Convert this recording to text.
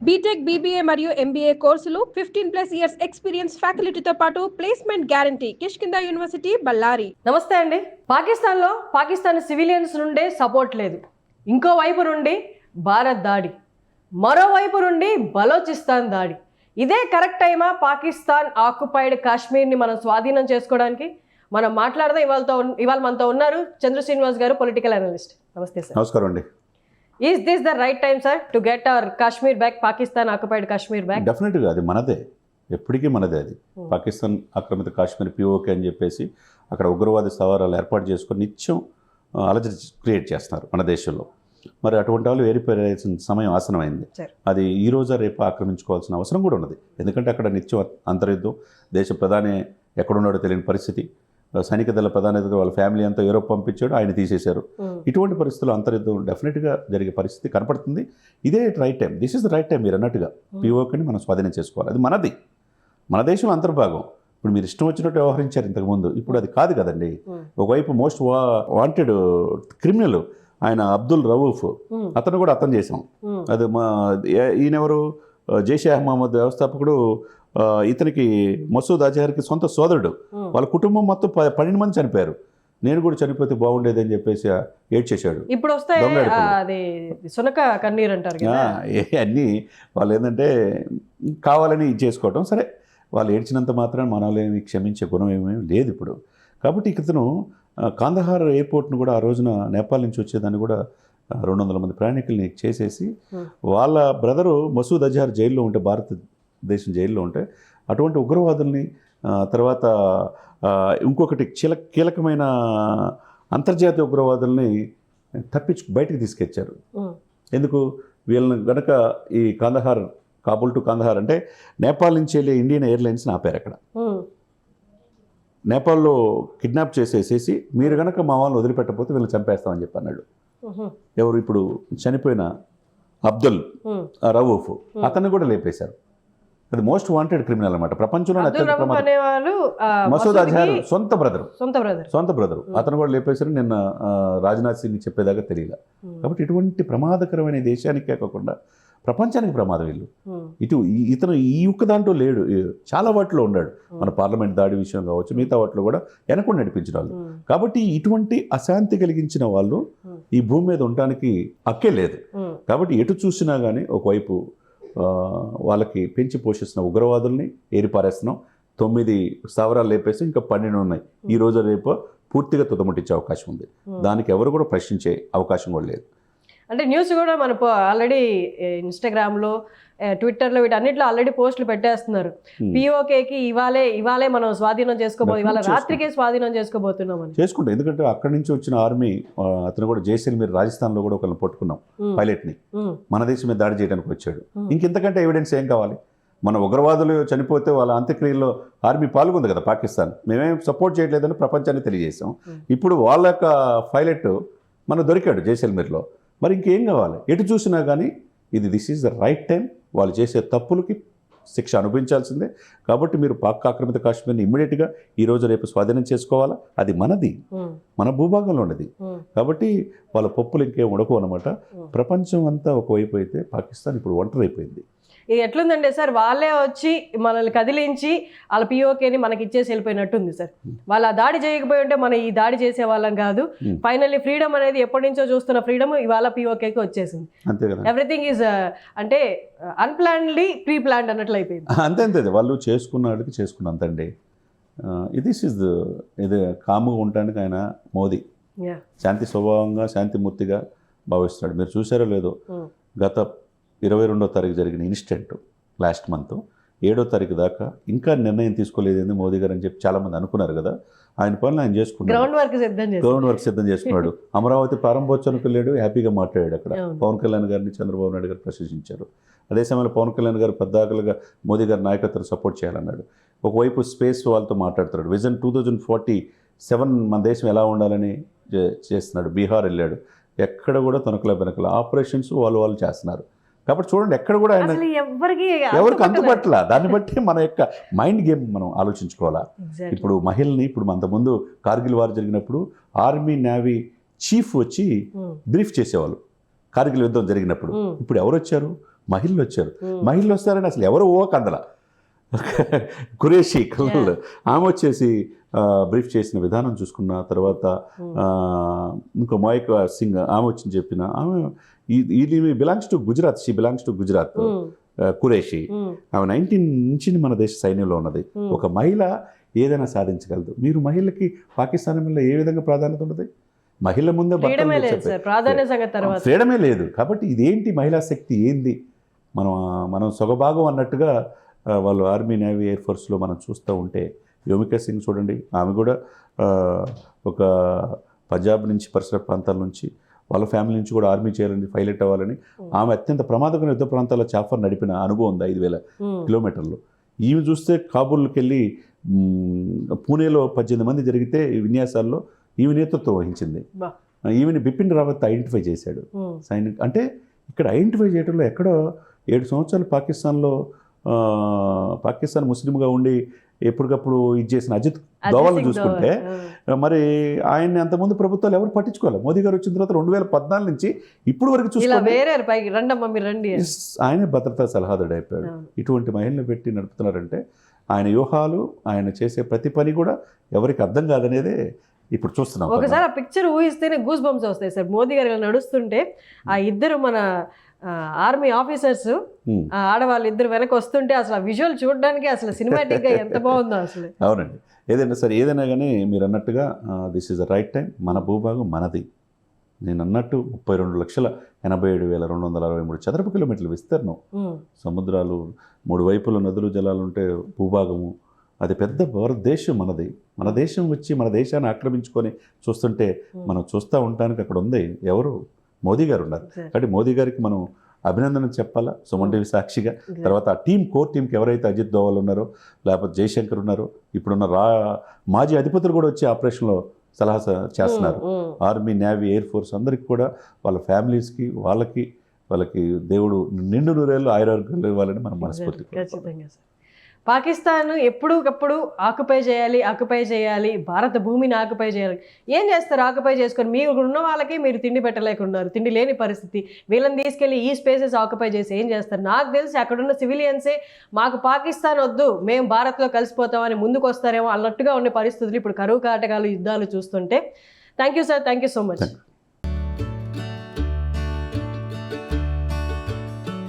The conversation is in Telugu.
బీటెక్, బీబీఏ మరియు ఎంబీఏ కోర్సులు 15+ ఇయర్స్ ఎక్స్పీరియన్స్ ఫ్యాకల్టీతో పాటు placement guarantee. Kishkinda university, Ballari. నమస్తే అండి. పాకిస్తాన్ సివిలియన్స్ నుండే సపోర్ట్ లేదు. ఇంకో వైపు నుండి భారత్ దాడి, మరోవైపు నుండి బలోచిస్తాన్ దాడి. ఇదే కరెక్ట్ టైమా పాకిస్తాన్ ఆక్యుపైడ్ కాశ్మీర్ని మనం స్వాధీనం చేసుకోవడానికి? మనం మాట్లాడదాం. ఇవాళ మనతో ఉన్నారు చంద్ర శ్రీనివాస్ గారు, పొలిటికల్ అనలిస్ట్. నమస్తే సార్. నమస్కారం అండి. Is this the right time sir to get our Kashmir back, Pakistan occupied Kashmir back? డెఫినెట్గా అది మనదే, ఎప్పటికీ మనదే. అది పాకిస్తాన్ ఆక్రమిత కాశ్మీర్ పిఓకే అని చెప్పేసి అక్కడ ఉగ్రవాద స్థావరాలు ఏర్పాటు చేసుకొని నిత్యం అలజడి క్రియేట్ చేస్తున్నారు మన దేశంలో. మరి అటువంటి వాళ్ళు ఏరిపోయాల్సిన సమయం ఆసనమైంది. అది ఈ రోజు రేపు ఆక్రమించుకోవాల్సిన అవసరం కూడా ఉన్నది. ఎందుకంటే అక్కడ నిత్యం అంతర్యుద్ధం, దేశ ప్రధాని ఎక్కడున్నాడో తెలియని పరిస్థితి, సైనిక దళ ప్రధానిగా వాళ్ళ ఫ్యామిలీ అంతా యూరోప్ పంపించాడు, ఆయన తీసేశారు. ఇటువంటి పరిస్థితుల్లో అంతర్యుద్ధం డెఫినెట్గా జరిగే పరిస్థితి కనపడుతుంది. ఇదే right time, this is the right time. మీరు అన్నట్టుగా పిఓకేని మనం స్వాధీనం చేసుకోవాలి. అది మనది, మన దేశం అంతర్భాగం. ఇప్పుడు మీరు ఇష్టం వచ్చినట్టు వ్యవహరించారు ఇంతకుముందు, ఇప్పుడు అది కాదు కదండి. ఒకవైపు మోస్ట్ వాంటెడ్ క్రిమినల్ ఆయన అబ్దుల్ రవూఫ్, అతను కూడా అతను చేసాం. అది ఈయనెవరు, జైషే మహమ్మద్ వ్యవస్థాపకుడు. ఇతనికి మసూద్ అజహర్కి సొంత సోదరుడు. వాళ్ళ కుటుంబం మొత్తం 12 మంది చనిపోయారు. నేను కూడా చనిపోతే బాగుండేది అని చెప్పేసి ఏడ్చేశాడు. ఇప్పుడు సునక కన్నీరు అంటారు అన్నీ వాళ్ళు ఏంటంటే కావాలని చేసుకోవటం. సరే, వాళ్ళు ఏడ్చినంత మాత్రం మనల్ని క్షమించే గుణం ఏమేమి లేదు ఇప్పుడు. కాబట్టి ఇతను కాందహార్ ఎయిర్పోర్ట్ను కూడా ఆ రోజున నేపాల్ నుంచి వచ్చేదాన్ని కూడా 200 మంది ప్రయాణికుల్ని చేసేసి, వాళ్ళ బ్రదరు మసూద్ అజహర్ జైల్లో ఉంటే, భారతదేశం జైల్లో ఉంటే, అటువంటి ఉగ్రవాదుల్ని తర్వాత ఇంకొకటి కీలకమైన అంతర్జాతీయ ఉగ్రవాదుల్ని బయటికి తీసుకొచ్చారు. ఎందుకు? వీళ్ళని గనక ఈ కాందహార్, కాబూల్ టు కాందహార్ అంటే నేపాల్ నుంచి వెళ్ళే ఇండియన్ ఎయిర్లైన్స్ని ఆపారు. అక్కడ నేపాల్లో కిడ్నాప్ చేసేసేసి, మీరు కనుక మా వాళ్ళని వదిలిపెట్టకపోతే వీళ్ళని చంపేస్తామని చెప్పి అన్నాడు. ఎవరు? ఇప్పుడు చనిపోయిన అబ్దుల్ రవూఫ్, అతన్ని కూడా లేపేశారు. అది మోస్ట్ వాంటెడ్ క్రిమినల్ అనమాట ప్రపంచంలో. మసూద్ అజహర్ సొంత బ్రదరు అతను కూడా లేపేశారు. నిన్న రాజ్నాథ్ సింగ్ చెప్పేదాకా తెలియదు. కాబట్టి ఇటువంటి ప్రమాదకరమైన దేశానికే కాకుండా ప్రపంచానికి ప్రమాదం. వీళ్ళు ఇతను ఈ ఒక్క దాంట్లో లేడు, చాలా వాటిలో ఉన్నాడు. మన పార్లమెంట్ దాడి విషయం కావచ్చు, మిగతా వాటిలో కూడా వెనకుండా నడిపించిన వాళ్ళు. కాబట్టి ఇటువంటి అశాంతి కలిగించిన వాళ్ళు ఈ భూమి మీద ఉండడానికి హక్కే లేదు. కాబట్టి ఎటు చూసినా కానీ ఒకవైపు వాళ్ళకి పెంచి పోషిస్తున్న ఉగ్రవాదుల్ని ఏరిపారేస్తున్నాం. 9 స్థావరాలు లేపేసి ఇంకా 12 ఉన్నాయి. ఈ రోజు రేపు పూర్తిగా తుదముట్టించే అవకాశం ఉంది. దానికి ఎవరు కూడా ప్రశ్నించే అవకాశం కూడా లేదు. అంటే న్యూస్ కూడా మన ఆల్రెడీ ఇన్స్టాగ్రామ్లో, ట్విట్టర్లో, వీటన్నిటిలో ఆల్రెడీ పోస్టులు పెట్టేస్తున్నారు. పిఓకేకి ఇవాళే మనం స్వాధీనం ఇవాళ రాత్రికే స్వాధీనం చేసుకోబోతున్నాం చేసుకుంటాం. ఎందుకంటే అక్కడి నుంచి వచ్చిన ఆర్మీ, అతను కూడా జైసల్మీర్ రాజస్థాన్లో కూడా ఒకరిని పట్టుకున్నాం, పైలట్ని. మన దేశం మీద దాడి చేయడానికి వచ్చాడు. ఇంకెంతకంటే ఎవిడెన్స్ ఏం కావాలి? మన ఉగ్రవాదులు చనిపోతే వాళ్ళ అంత్యక్రియల్లో ఆర్మీ పాల్గొంది కదా పాకిస్తాన్. మేమేం సపోర్ట్ చేయట్లేదని ప్రపంచాన్ని తెలియజేసాం. ఇప్పుడు వాళ్ళ యొక్క పైలట్ మనం దొరికాడు జైసల్మీర్లో. మరి ఇంకేం కావాలి? ఎటు చూసినా కానీ this is the right time. వాళ్ళు చేసే తప్పులకి శిక్ష అనుభవించాల్సిందే. కాబట్టి మీరు పాక్ ఆక్రమిత కాశ్మీర్ని ఇమ్మీడియట్గా ఈ రోజు రేపు స్వాధీనం చేసుకోవాలా. అది మనది, మన భూభాగంలో ఉన్నది. కాబట్టి వాళ్ళ పప్పులు ఇంకేం ఉడకవు అనమాట. ప్రపంచం అంతా ఒకవైపు అయితే పాకిస్తాన్ ఇప్పుడు ఒంటరి అయిపోయింది. ఇది ఎట్లుందండి సార్, వాళ్ళే వచ్చి మనల్ని కదిలించి వాళ్ళ పిఓకేని మనకి ఇచ్చేసి వెళ్ళిపోయినట్టుంది సార్. వాళ్ళు ఆ దాడి చేయకపోయి ఉంటే మనం ఈ దాడి చేసే వాళ్ళం కాదు. ఫైనల్లీ ఫ్రీడమ్ అనేది ఎప్పటి నుంచో చూస్తున్న ఫ్రీడమ్ ఇవాళ పిఓకేకి వచ్చేసింది. ఎవ్రీథింగ్ ఈజ్ అంటే అన్ప్లాన్లీ ప్రీ ప్లాన్డ్ అన్నట్లు అయిపోయింది. అంతే వాళ్ళు చేసుకున్న వాళ్ళకి చేసుకున్నంతండి. ఇది కాముగా ఉండడానికి ఆయన మోదీ శాంతి స్వభావంగా, శాంతిమూర్తిగా భావిస్తున్నాడు. మీరు చూసారో లేదో, గత 22వ తారీఖు జరిగిన ఇన్సిడెంట్ లాస్ట్ మంత్ 7వ తారీఖు దాకా ఇంకా నిర్ణయం తీసుకోలేదేంది మోదీ గారు అని చెప్పి చాలామంది అనుకున్నారు కదా. ఆయన పనులు ఆయన చేసుకున్నాడు, గ్రౌండ్ వర్క్ సిద్ధం చేసుకున్నాడు. అమరావతి ప్రారంభోత్సవానికి వెళ్ళాడు, హ్యాపీగా మాట్లాడాడు. అక్కడ పవన్ కళ్యాణ్ గారిని చంద్రబాబు నాయుడు గారు ప్రశంసించారు. అదే సమయంలో పవన్ కళ్యాణ్ గారు పెద్దాకలుగా మోదీ గారి నాయకత్వాన్ని సపోర్ట్ చేయాలన్నాడు. ఒకవైపు స్పేస్ వాళ్ళతో మాట్లాడుతున్నాడు. విజన్ 2047 మన దేశం ఎలా ఉండాలని చేస్తున్నాడు. బీహార్ వెళ్ళాడు, ఎక్కడ కూడా తొనకల వెనకల ఆపరేషన్స్ వాళ్ళు చేస్తున్నారు. కాబట్టి చూడండి, ఎక్కడ కూడా ఆయన ఎవరికి అందుబట్ల. దాన్ని బట్టి మన యొక్క మైండ్ గేమ్ మనం ఆలోచించుకోవాలా. ఇప్పుడు మహిళని, ఇప్పుడు అంతకుముందు కార్గిల్ వార్ జరిగినప్పుడు ఆర్మీ నేవీ చీఫ్ వచ్చి బ్రీఫ్ చేసేవాళ్ళు కార్గిల్ యుద్ధం జరిగినప్పుడు. ఇప్పుడు ఎవరు వచ్చారు? మహిళలు వచ్చారు. మహిళలు వస్తారని అసలు ఎవరు కందల ఖురేషీ కళ్ళు ఆమె వచ్చేసి బ్రీఫ్ చేసిన విధానం చూసుకున్న తర్వాత ఇంకో మోయిక్ సింగ్ ఆమె వచ్చి చెప్పిన ఆమె ఇది belongs to Gujarat, she belongs to Gujarat. Qureshi ఆమె 19 నుంచి మన దేశ సైన్యంలో ఉన్నది. ఒక మహిళ ఏదైనా సాధించగలదు. మీరు మహిళకి పాకిస్తాన్లో ఏ విధంగా ప్రాధాన్యత ఉన్నది? మహిళ ముందే ఫ్రీడమే లేదు. కాబట్టి ఇదేంటి మహిళా శక్తి ఏంది? మనం సొగభాగం అన్నట్టుగా వాళ్ళు ఆర్మీ, నేవీ, ఎయిర్ ఫోర్స్లో మనం చూస్తూ ఉంటే యోమికా సింగ్ చూడండి, ఆమె కూడా ఒక పంజాబ్ నుంచి పరిసర ప్రాంతాల నుంచి వాళ్ళ ఫ్యామిలీ నుంచి కూడా ఆర్మీ చేయాలని, పైలట్ అవ్వాలని ఆమె అత్యంత ప్రమాదకరమైన యుద్ధ ప్రాంతాల్లో చాఫర్ నడిపిన అనుభవం ఉంది 5,000 కిలోమీటర్లు. ఈమె చూస్తే కాబూల్కి వెళ్ళి పూణేలో 18 మంది జరిగితే ఈ విన్యాసాల్లో ఈమె నేతృత్వం వహించింది. ఈమెని బిపిన్ రావత్ ఐడెంటిఫై చేశాడు సైనిక్. అంటే ఇక్కడ ఐడెంటిఫై చేయడంలో ఎక్కడో 7 సంవత్సరాలు పాకిస్తాన్ ముస్లింగా ఉండి ఎప్పటికప్పుడు ఇది చేసిన అజిత్ దోవల్ని చూసుకుంటే మరి ఆయన్ని అంతకుముందు ప్రభుత్వాలు ఎవరు పట్టించుకోవాలి. మోదీ గారు వచ్చిన తర్వాత 2014 నుంచి ఇప్పుడు వరకు చూసుకోవాలి ఆయనే భద్రతా సలహాదారు అయిపోయాడు. ఇటువంటి మహిళలు పెట్టి నడుపుతున్నారంటే ఆయన వ్యూహాలు, ఆయన చేసే ప్రతి పని కూడా ఎవరికి అర్థం కాదనేదే ఇప్పుడు చూస్తున్నాం. ఒకసారి ఆ పిక్చర్ ఊహిస్తేనే గూస్ బంప్స్ వస్తాయి సార్. మోదీ గారు నడుస్తుంటే ఆ ఇద్దరు మన ఆర్మీ ఆఫీసర్స్ ఆడవాళ్ళు ఇద్దరు వెనక వస్తుంటే అసలు ఆ విజువల్ చూడడానికి అసలు సినిమాటిక్ గా ఎంత బాగుందో అసలు. అవునండి. ఏదైనా సరే ఏదైనా కానీ మీరు అన్నట్టుగా this is the right time. మన భూభాగం మనది. నేను అన్నట్టు 32,87,263 చదరపు కిలోమీటర్లు విస్తీర్ణం. సముద్రాలు 3 వైపుల నదులు జలాలు ఉంటే భూభాగము అది పెద్ద భారతదేశం మనది. మన దేశం వచ్చి మన దేశాన్ని ఆక్రమించుకొని చూస్తుంటే మనం చూస్తూ ఉండడానికి అక్కడ ఉంది ఎవరు? మోదీ గారు ఉన్నారు. కాబట్టి మోదీ గారికి మనం అభినందన చెప్పాలా సుమన్ టీవీ సాక్షిగా. తర్వాత ఆ కోర్ టీంకి ఎవరైతే అజిత్ దోవల్ ఉన్నారో, లేకపోతే జయశంకర్ ఉన్నారో, ఇప్పుడున్న మాజీ అధిపతులు కూడా వచ్చి ఆపరేషన్లో సలహా చేస్తున్నారు. ఆర్మీ, నేవీ, ఎయిర్ ఫోర్స్ అందరికీ కూడా వాళ్ళ ఫ్యామిలీస్కి వాళ్ళకి దేవుడు నిండు నూరేళ్ళు ఆయురారోగ్యాలు ఇవ్వాలని మనం మనస్ఫూర్తిగా. పాకిస్తాన్ ఎప్పుడూకప్పుడు ఆక్యుపై చేయాలి, భారత భూమిని ఆక్యుపై చేయాలి. ఏం చేస్తారు? ఆక్యుపై చేసుకొని మీరు ఉన్న వాళ్ళకి మీరు తిండి పెట్టలేకున్నారు, తిండి లేని పరిస్థితి. వీళ్ళని తీసుకెళ్ళి ఈ స్పేసెస్ ఆక్యుపై చేసి ఏం చేస్తారు? నాకు తెలిసి అక్కడున్న సివిలియన్సే మాకు పాకిస్తాన్ వద్దు, మేము భారత్లో కలిసిపోతామని ముందుకు వస్తారేమో అన్నట్టుగా ఉండే పరిస్థితులు ఇప్పుడు కరువు కాటకాలు, యుద్ధాలు చూస్తుంటే. Thank you sir, thank you so much.